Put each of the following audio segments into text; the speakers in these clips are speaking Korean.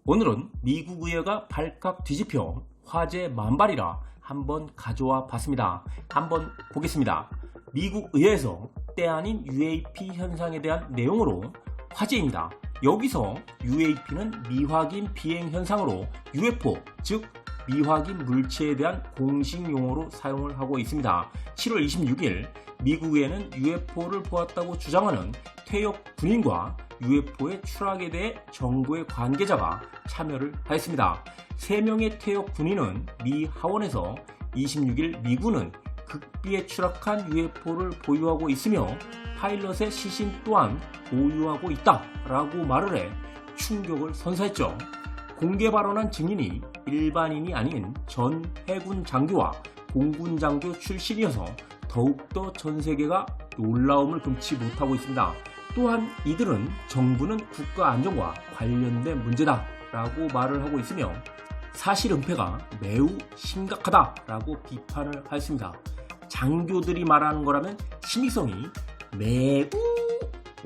오늘은 미국 의회가 발칵 뒤집혀 화제 만발이라 한번 가져와 봤습니다. 한번 보겠습니다. 미국 의회에서 때 아닌 UAP 현상에 대한 내용으로 화제입니다. 여기서 UAP는 미확인 비행 현상으로 UFO, 즉 미확인 물체에 대한 공식 용어로 사용을 하고 있습니다. 7월 26일 미국 의회는 UFO를 보았다고 주장하는 퇴역 군인과 UFO의 추락에 대해 정부의 관계자가 참여를 하였습니다. 3명의 퇴역 군인은 미 하원에서 26일 미군은 극비에 추락한 UFO를 보유하고 있으며 파일럿의 시신 또한 보유하고 있다라고 말을 해 충격을 선사했죠. 공개 발언한 증인이 일반인이 아닌 전 해군 장교와 공군 장교 출신이어서 더욱더 전 세계가 놀라움을 금치 못하고 있습니다. 또한 이들은 정부는 국가 안전과 관련된 문제다라고 말을 하고 있으며 사실 은폐가 매우 심각하다라고 비판을 하였습니다. 장교들이 말하는 거라면 신빙성이 매우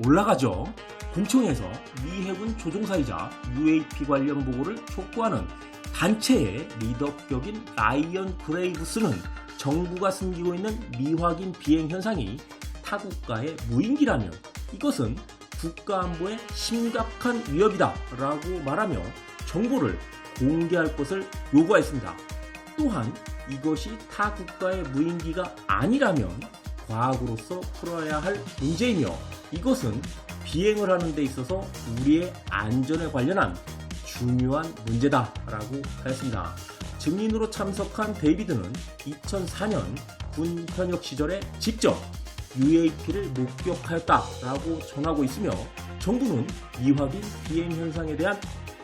올라가죠. 군청에서 미 해군 조종사이자 UAP 관련 보고를 촉구하는 단체의 리더격인 라이언 그레이브스는 정부가 숨기고 있는 미확인 비행 현상이 타국가의 무인기라면 이것은 국가안보에 심각한 위협이다 라고 말하며 정보를 공개할 것을 요구하였습니다. 또한 이것이 타 국가의 무인기가 아니라면 과학으로서 풀어야 할 문제이며 이것은 비행을 하는 데 있어서 우리의 안전에 관련한 중요한 문제다라고 하였습니다. 증인으로 참석한 데이비드는 2004년 군 현역 시절에 직접 UAP를 목격하였다라고 전하고 있으며 정부는 미확인 비행 현상에 대한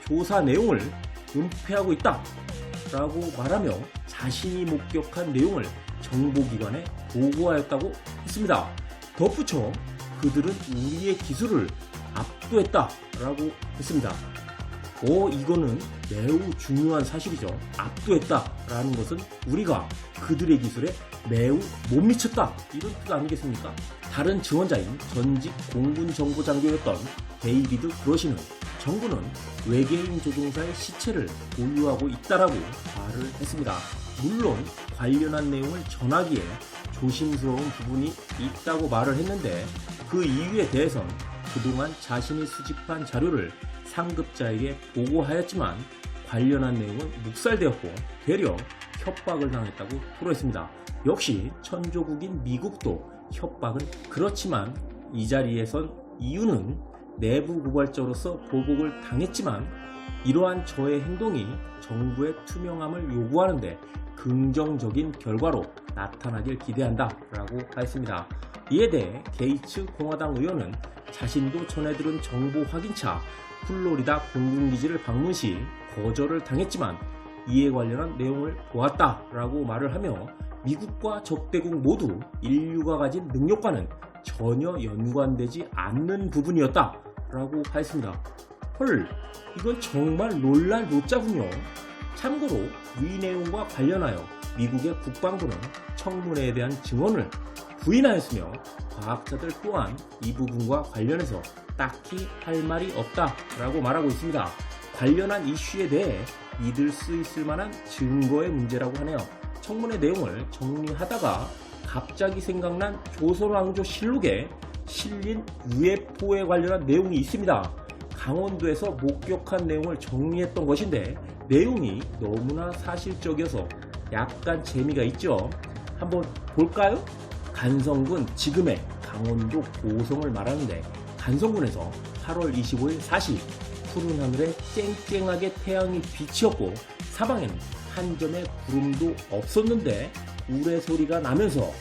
조사 내용을 은폐하고 있다라고 말하며 자신이 목격한 내용을 정보기관에 보고하였다고 했습니다. 덧붙여 그들은 우리의 기술을 압도했다라고 했습니다. 이거는 매우 중요한 사실이죠. 압도했다라는 것은 우리가 그들의 기술에 매우 못 미쳤다 이런 뜻 아니겠습니까? 다른 증언자인 전직 공군 정보 장교였던 데이비드 그러시는 정부는 외계인 조종사의 시체를 보유하고 있다라고 말을 했습니다. 물론 관련한 내용을 전하기에 조심스러운 부분이 있다고 말을 했는데 그 이유에 대해선 그동안 자신이 수집한 자료를 상급자에게 보고하였지만 관련한 내용은 묵살되었고 되려 협박을 당했다고 토로했습니다. 역시 천조국인 미국도 협박은 그렇지만 이 자리에선 이유는 내부 고발자로서 보복을 당했지만 이러한 저의 행동이 정부의 투명함을 요구하는데 긍정적인 결과로 나타나길 기대한다 라고 하였습니다. 이에 대해 게이츠 공화당 의원은 자신도 전해들은 정보 확인차 플로리다 공군기지를 방문 시 거절을 당했지만 이에 관련한 내용을 보았다라고 말을 하며 미국과 적대국 모두 인류가 가진 능력과는 전혀 연관되지 않는 부분이었다라고 하였습니다. 헐, 이건 정말 놀랄 노짜군요. 참고로 위 내용과 관련하여 미국의 국방부는 청문회에 대한 증언을 부인하였으며 과학자들 또한 이 부분과 관련해서 딱히 할 말이 없다라고 말하고 있습니다. 관련한 이슈에 대해 믿을 수 있을 만한 증거의 문제라고 하네요. 청문회 내용을 정리하다가 갑자기 생각난 조선왕조 실록에 실린 UFO에 관련한 내용이 있습니다. 강원도에서 목격한 내용을 정리했던 것인데 내용이 너무나 사실적이어서 약간 재미가 있죠. 한번 볼까요? 간성군 지금의 강원도 고성을 말하는데 간성군에서 8월 25일 4시 푸른 하늘에 쨍쨍하게 태양이 비치었고 사방에는 한 점의 구름도 없었는데 우레소리가 나면서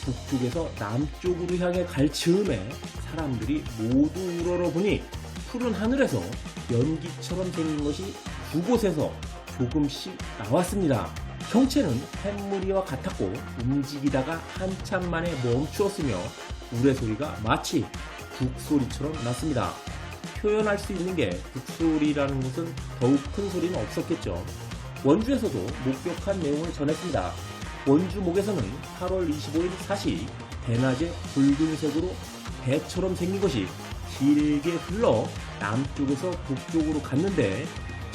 북쪽에서 남쪽으로 향해 갈 즈음에 사람들이 모두 우러러보니 푸른 하늘에서 연기처럼 생긴 것이 두 곳에서 조금씩 나왔습니다. 형체는 햇무리와 같았고 움직이다가 한참 만에 멈추었으며 우레소리가 마치 북소리처럼 났습니다. 표현할 수 있는 게 북소리라는 것은 더욱 큰 소리는 없었겠죠. 원주에서도 목격한 내용을 전했습니다. 원주목에서는 8월 25일 4시 대낮에 붉은색으로 배처럼 생긴 것이 길게 흘러 남쪽에서 북쪽으로 갔는데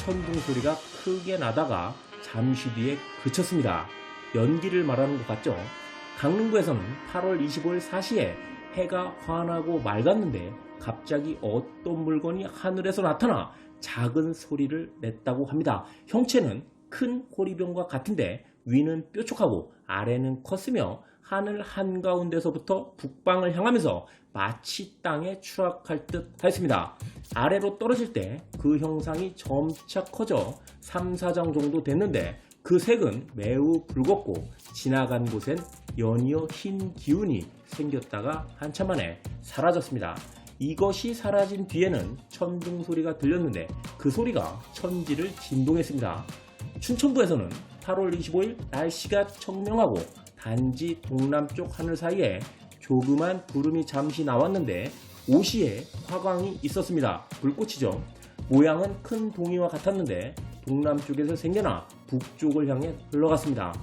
천둥 소리가 크게 나다가 잠시 뒤에 그쳤습니다. 연기를 말하는 것 같죠? 강릉구에서는 8월 25일 4시에 해가 환하고 맑았는데 갑자기 어떤 물건이 하늘에서 나타나 작은 소리를 냈다고 합니다. 형체는 큰 호리병과 같은데 위는 뾰족하고 아래는 컸으며 하늘 한가운데서부터 북방을 향하면서 마치 땅에 추락할 듯 하였습니다. 아래로 떨어질 때 그 형상이 점차 커져 3, 4장 정도 됐는데 그 색은 매우 붉었고 지나간 곳엔 연이어 흰 기운이 생겼다가 한참 만에 사라졌습니다. 이것이 사라진 뒤에는 천둥 소리가 들렸는데 그 소리가 천지를 진동했습니다. 춘천부에서는 8월 25일 날씨가 청명하고 단지 동남쪽 하늘 사이에 조그만 구름이 잠시 나왔는데 오시에 화광이 있었습니다. 불꽃이죠. 모양은 큰 동이와 같았는데 동남쪽에서 생겨나 북쪽을 향해 흘러갔습니다.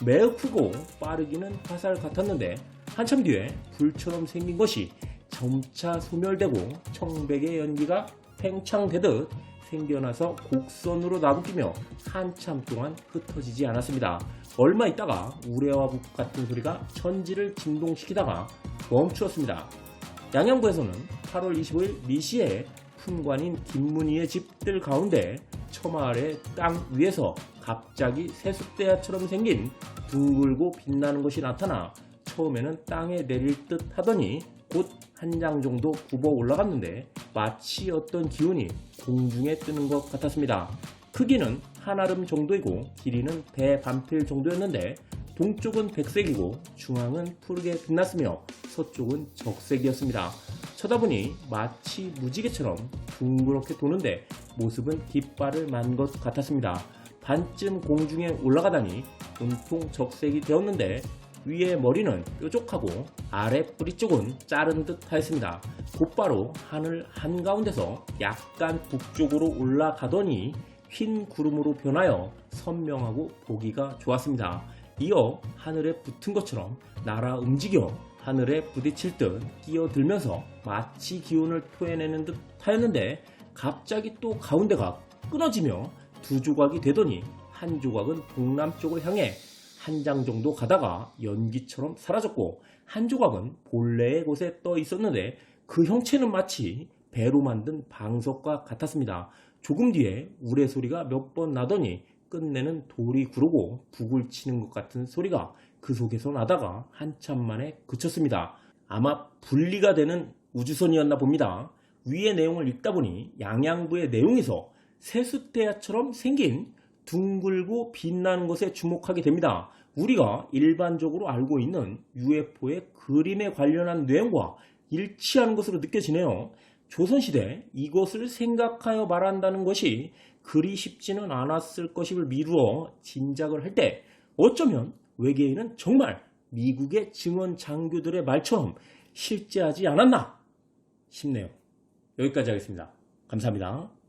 매우 크고 빠르기는 화살 같았는데 한참 뒤에 불처럼 생긴 것이 점차 소멸되고 청백의 연기가 팽창되듯 생겨나서 곡선으로 나부끼며 한참 동안 흩어지지 않았습니다. 얼마 있다가 우레와 북 같은 소리가 천지를 진동시키다가 멈추었습니다. 양양구에서는 8월 25일 미시에 품관인 김문희의 집들 가운데 처마을의 땅 위에서 갑자기 세숫대야처럼 생긴 둥글고 빛나는 것이 나타나 처음에는 땅에 내릴 듯 하더니 곧 한 장 정도 굽어 올라갔는데 마치 어떤 기운이 공중에 뜨는 것 같았습니다. 크기는 한아름 정도이고 길이는 배 반필 정도였는데 동쪽은 백색이고 중앙은 푸르게 빛났으며 서쪽은 적색이었습니다. 쳐다보니 마치 무지개처럼 둥그렇게 도는데 모습은 깃발을 만 것 같았습니다. 반쯤 공중에 올라가다니 온통 적색이 되었는데 위에 머리는 뾰족하고 아래 뿌리 쪽은 자른 듯 하였습니다. 곧바로 하늘 한가운데서 약간 북쪽으로 올라가더니 흰 구름으로 변하여 선명하고 보기가 좋았습니다. 이어 하늘에 붙은 것처럼 날아 움직여 하늘에 부딪힐 듯 끼어들면서 마치 기운을 토해내는 듯 하였는데 갑자기 또 가운데가 끊어지며 두 조각이 되더니 한 조각은 동남쪽을 향해 한 장 정도 가다가 연기처럼 사라졌고 한 조각은 본래의 곳에 떠 있었는데 그 형체는 마치 배로 만든 방석과 같았습니다. 조금 뒤에 우레소리가 몇 번 나더니 끝내는 돌이 구르고 북을 치는 것 같은 소리가 그 속에서 나다가 한참 만에 그쳤습니다. 아마 분리가 되는 우주선이었나 봅니다. 위의 내용을 읽다 보니 양양부의 내용에서 세숫대야처럼 생긴 둥글고 빛나는 것에 주목하게 됩니다. 우리가 일반적으로 알고 있는 UFO의 그림에 관련한 내용과 일치하는 것으로 느껴지네요. 조선시대 이것을 생각하여 말한다는 것이 그리 쉽지는 않았을 것임을 미루어 짐작을 할 때 어쩌면 외계인은 정말 미국의 증원 장교들의 말처럼 실제하지 않았나 싶네요. 여기까지 하겠습니다. 감사합니다.